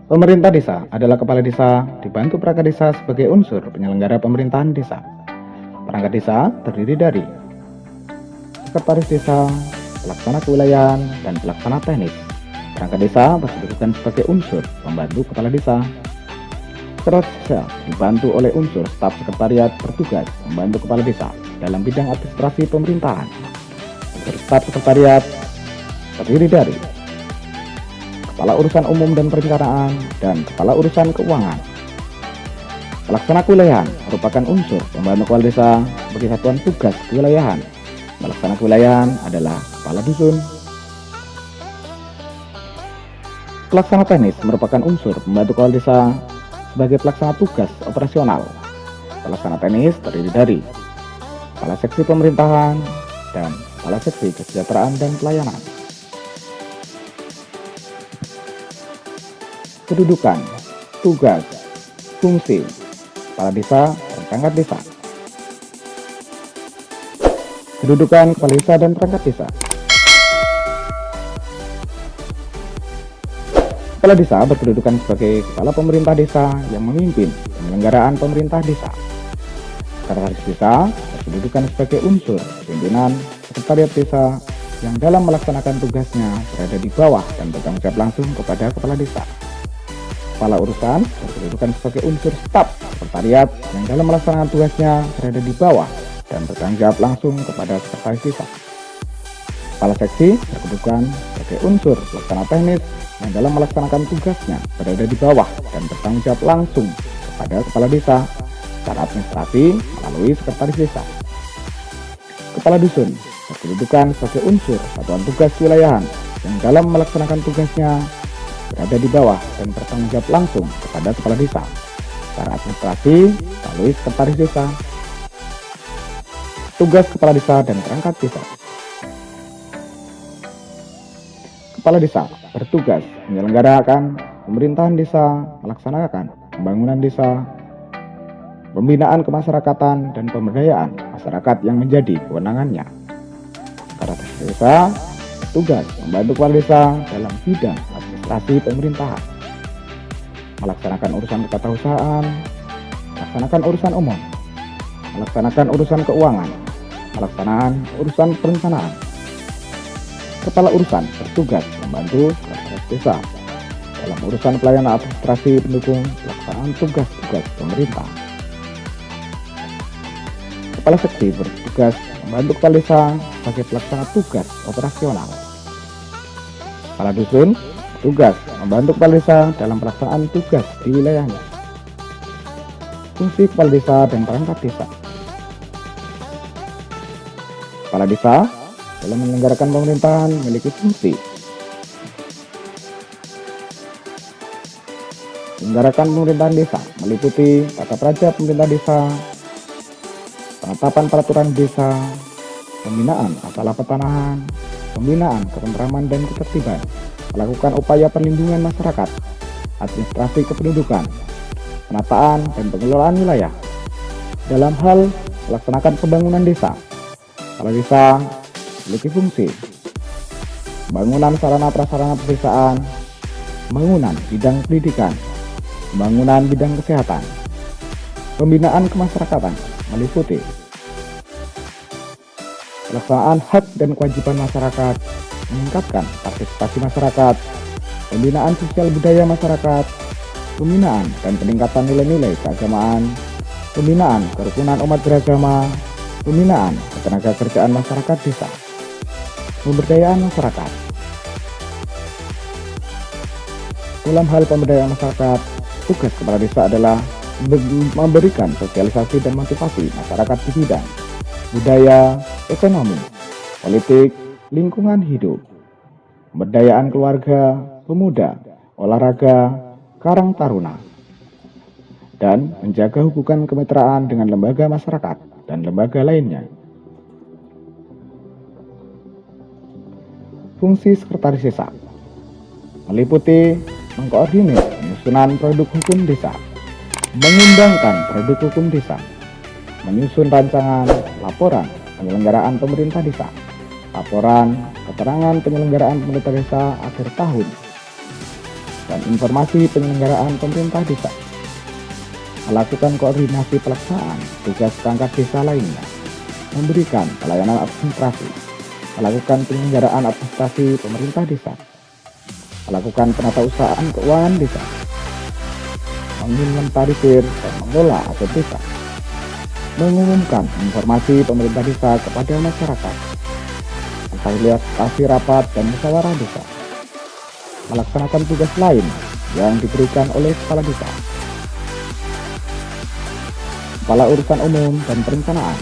Pemerintah desa adalah kepala desa dibantu perangkat desa sebagai unsur penyelenggara pemerintahan desa. Perangkat desa terdiri dari sekretaris desa, pelaksana kewilayahan, dan pelaksana teknis. Perangkat desa berkedudukan sebagai unsur pembantu kepala desa. Sekretaris desa dibantu oleh unsur staf sekretariat bertugas membantu kepala desa dalam bidang administrasi pemerintahan. Unsur staf sekretariat terdiri dari kepala urusan umum dan perencanaan, dan kepala urusan keuangan. Pelaksana kewilayahan merupakan unsur pembantu kepala desa bagi satuan tugas kewilayahan. Pelaksana kewilayahan adalah kepala dusun. Pelaksana teknis merupakan unsur pembantu kepala desa sebagai pelaksana tugas operasional. Pelaksana teknis terdiri dari kepala seksi pemerintahan dan kepala seksi kesejahteraan dan pelayanan. Kedudukan, tugas, fungsi kepala desa dan perangkat desa. Kedudukan kepala desa dan perangkat desa. Kepala desa berkedudukan sebagai kepala pemerintah desa yang memimpin penyelenggaraan pemerintah desa. Sekretaris desa berkedudukan sebagai unsur pimpinan sekretariat desa yang dalam melaksanakan tugasnya berada di bawah dan bertanggung jawab langsung kepada kepala desa. Kepala urusan berkedudukan sebagai unsur staf sekretariat yang dalam melaksanakan tugasnya berada di bawah dan bertanggung jawab langsung kepada sekretaris desa. Kepala seksi berkedudukan sebagai unsur pelaksana teknis yang dalam melaksanakan tugasnya berada di bawah dan bertanggung jawab langsung kepada kepala desa secara administrasi melalui sekretaris desa. Kepala dusun berkedudukan sebagai unsur satuan tugas kewilayahan yang dalam melaksanakan tugasnya berada di bawah dan bertanggung jawab langsung kepada kepala desa secara administrasi melalui sekretaris desa. Tugas kepala desa dan perangkat desa. Kepala desa bertugas menyelenggarakan pemerintahan desa, melaksanakan pembangunan desa, pembinaan kemasyarakatan, dan pemberdayaan masyarakat yang menjadi kewenangannya. Sekretaris desa bertugas membantu kepala desa dalam bidang administrasi pemerintahan, melaksanakan urusan ketatahusahaan, melaksanakan urusan umum, melaksanakan urusan keuangan, melaksanakan urusan perencanaan. Kepala urusan bertugas membantu sekretaris desa dalam urusan pelayanan administrasi pendukung pelaksanaan tugas-tugas pemerintah. Kepala seksi bertugas membantu kepala desa sebagai pelaksana tugas operasional. Kepala dusun bertugas membantu kepala desa dalam pelaksanaan tugas di wilayahnya. Fungsi kepala desa dan perangkat desa. Kepala desa dalam menyelenggarakan pemerintahan memiliki fungsi menyelenggarakan pemerintahan desa meliputi tata praja pemerintah desa, penetapan peraturan desa, pembinaan masalah pertanahan, pembinaan ketentraman dan ketertiban, melakukan upaya perlindungan masyarakat, administrasi kependudukan, penataan dan pengelolaan wilayah. Dalam hal melaksanakan pembangunan desa, kepala desa memiliki fungsi pembangunan sarana prasarana pedesaan, pembangunan bidang pendidikan, pembangunan bidang kesehatan, pembinaan kemasyarakatan meliputi pelaksanaan hak dan kewajiban masyarakat, meningkatkan partisipasi masyarakat, pembinaan sosial budaya masyarakat, pembinaan dan peningkatan nilai-nilai keagamaan, pembinaan kerukunan umat beragama, pembinaan ketenaga kerjaan masyarakat desa, pemberdayaan masyarakat. Dalam hal pemberdayaan masyarakat, tugas kepala desa adalah memberikan sosialisasi dan motivasi masyarakat di bidang budaya, ekonomi, politik, lingkungan hidup, pemberdayaan keluarga, pemuda, olahraga, karang taruna, dan menjaga hubungan kemitraan dengan lembaga masyarakat dan lembaga lainnya. Fungsi sekretaris desa meliputi mengkoordinir penyusunan produk hukum desa, mengembangkan produk hukum desa, menyusun rancangan laporan penyelenggaraan pemerintah desa, laporan keterangan penyelenggaraan pemerintah desa akhir tahun, dan informasi penyelenggaraan pemerintah desa, melakukan koordinasi pelaksanaan tugas perangkat desa lainnya, memberikan pelayanan administrasi, melakukan penyelenggaraan administrasi pemerintah desa, melakukan penatausahaan keuangan desa, menginventarisir dan mengelola aset desa, mengumumkan informasi pemerintah desa kepada masyarakat, memfasilitasi rapat dan musyawarah desa, melaksanakan tugas lain yang diberikan oleh kepala desa. Kepala urusan umum dan perencanaan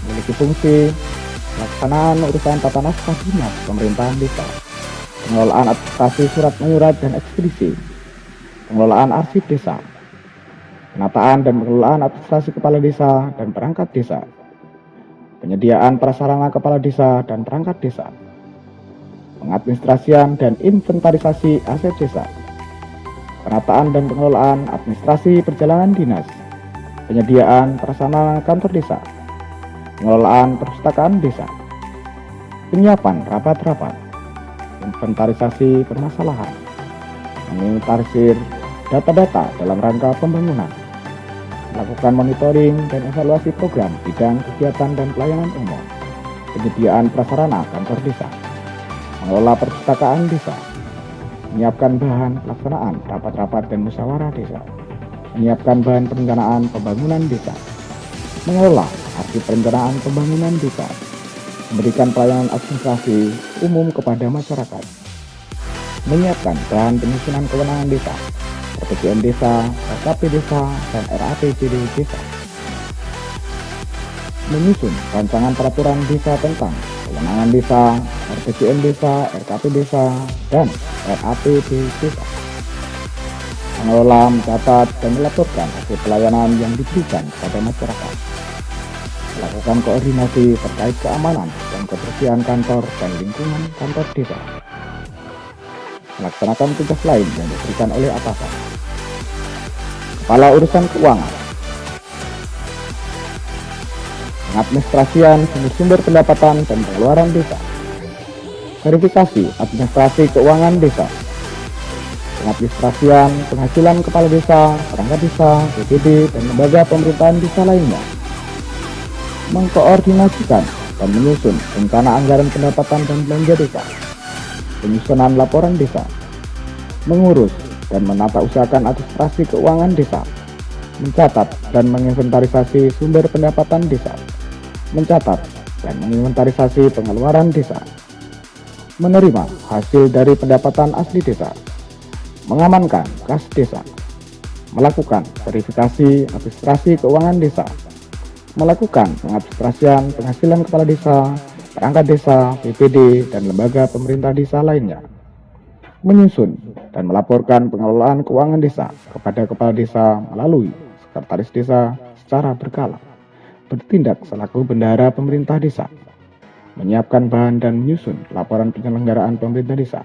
memiliki fungsi pelaksanaan urusan tata naskah dinas pemerintahan desa, pengelolaan administrasi surat menyurat dan ekspedisi, pengelolaan arsip desa, penataan dan pengelolaan administrasi kepala desa dan perangkat desa, penyediaan prasarana kepala desa dan perangkat desa, pengadministrasian dan inventarisasi aset desa, penataan dan pengelolaan administrasi perjalanan dinas, penyediaan prasarana kantor desa, pengelolaan perpustakaan desa, penyiapan rapat-rapat, inventarisasi permasalahan, menginventarisir data-data dalam rangka pembangunan, melakukan monitoring dan evaluasi program bidang kegiatan dan pelayanan umum, penyediaan prasarana kantor desa, mengelola perpustakaan desa, menyiapkan bahan pelaksanaan rapat-rapat dan musyawarah desa, menyiapkan bahan perencanaan pembangunan desa, mengelola arsip perencanaan pembangunan desa, memberikan pelayanan administrasi umum kepada masyarakat, menyiapkan bahan penyusunan kewenangan desa, RPJM desa, RKP desa, dan RAPJD desa, menyusun rancangan peraturan desa tentang kewenangan desa, RPJM desa, RKP desa, dan RAPD desa, mengelola, mencatat, dan melaporkan hasil pelayanan yang diberikan kepada masyarakat, melakukan koordinasi terkait keamanan dan kebersihan kantor dan lingkungan kantor desa, melaksanakan tugas lain yang diberikan oleh atasan. Kepala urusan keuangan, pengadministrasian sumber-sumber pendapatan dan pengeluaran desa, verifikasi administrasi keuangan desa, pengadministrasian penghasilan kepala desa, perangkat desa, BPD, dan lembaga pemerintahan desa lainnya, mengkoordinasikan dan menyusun rencana anggaran pendapatan dan belanja desa, penyusunan laporan desa, mengurus dan menata usahakan administrasi keuangan desa, mencatat dan menginventarisasi sumber pendapatan desa, mencatat dan menginventarisasi pengeluaran desa, menerima hasil dari pendapatan asli desa, mengamankan kas desa, melakukan verifikasi administrasi keuangan desa, melakukan pengadministrasian penghasilan kepala desa, perangkat desa, BPD, dan lembaga pemerintah desa lainnya, menyusun dan melaporkan pengelolaan keuangan desa kepada kepala desa melalui sekretaris desa secara berkala, bertindak selaku bendahara pemerintah desa, menyiapkan bahan dan menyusun laporan penyelenggaraan pemerintah desa,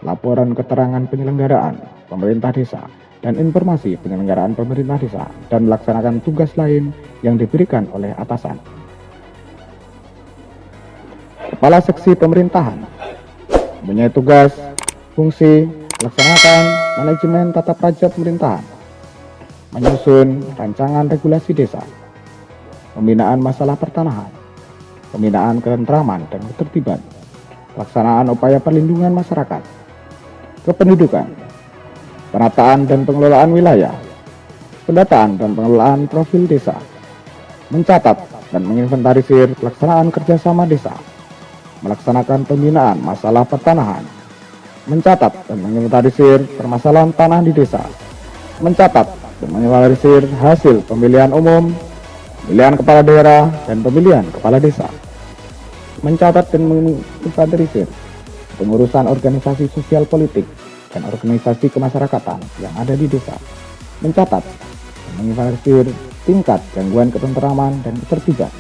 laporan keterangan penyelenggaraan pemerintah desa, dan informasi penyelenggaraan pemerintah desa, dan melaksanakan tugas lain yang diberikan oleh atasan. Kepala Seksi Pemerintahan mempunyai tugas, fungsi, melaksanakan manajemen tata praja pemerintahan, menyusun rancangan regulasi desa, pembinaan masalah pertanahan, pembinaan ketentraman dan ketertiban, pelaksanaan upaya perlindungan masyarakat, kependudukan, penataan dan pengelolaan wilayah, pendataan dan pengelolaan profil desa, mencatat dan menginventarisir pelaksanaan kerjasama desa, melaksanakan pembinaan masalah pertanahan, mencatat dan menginventarisir permasalahan tanah di desa, mencatat dan menginventarisir hasil pemilihan umum, pemilihan kepala daerah, dan pemilihan kepala desa, mencatat dan menginventarisir pengurusan organisasi sosial politik dan organisasi kemasyarakatan yang ada di desa, mencatat dan menginventarisir tingkat gangguan ketentraman dan ketertiban,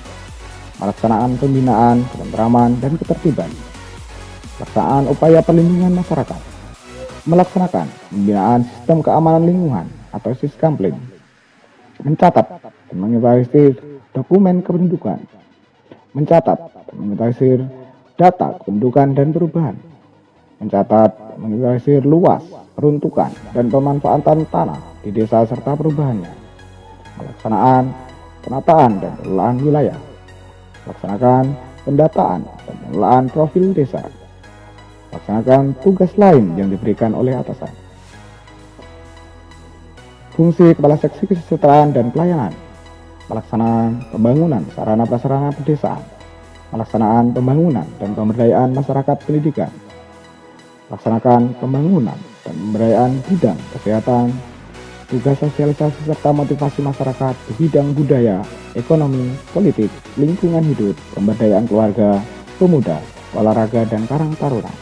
pelaksanaan pembinaan ketentraman dan ketertiban, pelaksanaan upaya perlindungan masyarakat, melaksanakan pembinaan sistem keamanan lingkungan atau Siskampling, mencatat dan menginventarisir dokumen kependudukan, mencatat dan menginventarisir data kependudukan dan perubahan, mencatat, menginventarisir luas peruntukan dan pemanfaatan tanah di desa serta perubahannya, pelaksanaan penataan dan pengelolaan wilayah, melaksanakan pendataan dan pengelolaan profil desa, laksanakan tugas lain yang diberikan oleh atasan. Fungsi Kepala Seksi Kesejahteraan dan Pelayanan, pelaksanaan pembangunan sarana prasarana pedesaan, pelaksanaan pembangunan dan pemberdayaan masyarakat pendidikan, laksanakan pembangunan dan pemberdayaan bidang kesehatan, tugas sosialisasi serta motivasi masyarakat di bidang budaya, ekonomi, politik, lingkungan hidup, pemberdayaan keluarga, pemuda, olahraga, dan karang taruna.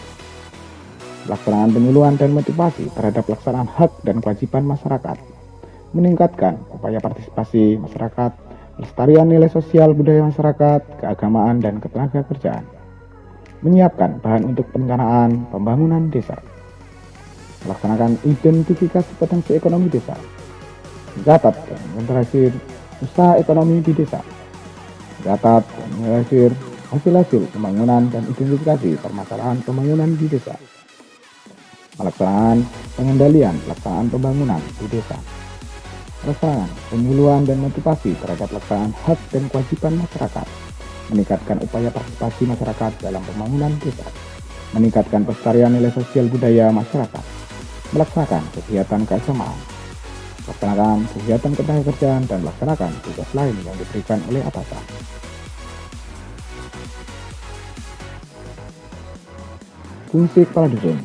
Pelaksanaan penyuluhan dan motivasi terhadap pelaksanaan hak dan kewajiban masyarakat, meningkatkan upaya partisipasi masyarakat, pelestarian nilai sosial budaya masyarakat, keagamaan, dan ketenaga kerjaan, menyiapkan bahan untuk perencanaan pembangunan desa, melaksanakan identifikasi potensi ekonomi desa, mencatat dan menginventarisir usaha ekonomi di desa, mencatat dan menginventarisir hasil-hasil pembangunan dan identifikasi permasalahan pembangunan di desa, melaksanakan pengendalian pelaksanaan pembangunan di desa, pelaksanaan penyuluhan dan motivasi terhadap pelaksanaan hak dan kewajiban masyarakat, meningkatkan upaya partisipasi masyarakat dalam pembangunan desa, meningkatkan pelestarian nilai sosial budaya masyarakat, melaksanakan kegiatan keagamaan, melaksanakan kegiatan ketenagakerjaan, dan melaksanakan tugas lain yang diberikan oleh atasan. Fungsi Kepala Dusun,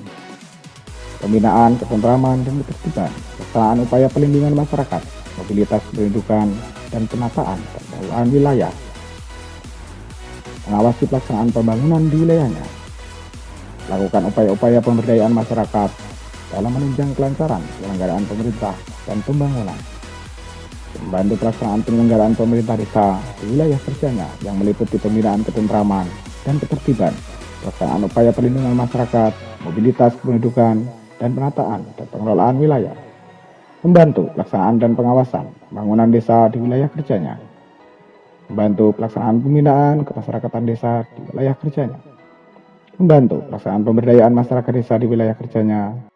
pembinaan ketentraman dan ketertiban, pelaksanaan upaya pelindungan masyarakat, mobilitas pendudukan, dan penataan dan pengelolaan wilayah, mengawasi pelaksanaan pembangunan di wilayahnya, lakukan upaya-upaya pemberdayaan masyarakat dalam menunjang kelancaran penyelenggaraan pemerintah dan pembangunan, membantu pelaksanaan penyelenggaraan pemerintah desa di wilayah kerjanya yang meliputi pembinaan ketentraman dan ketertiban, pelaksanaan upaya perlindungan masyarakat, mobilitas kependudukan, dan penataan dan pengelolaan wilayah, membantu pelaksanaan dan pengawasan pembangunan desa di wilayah kerjanya, membantu pelaksanaan pembinaan kemasyarakatan desa di wilayah kerjanya, membantu pelaksanaan pemberdayaan masyarakat desa di wilayah kerjanya,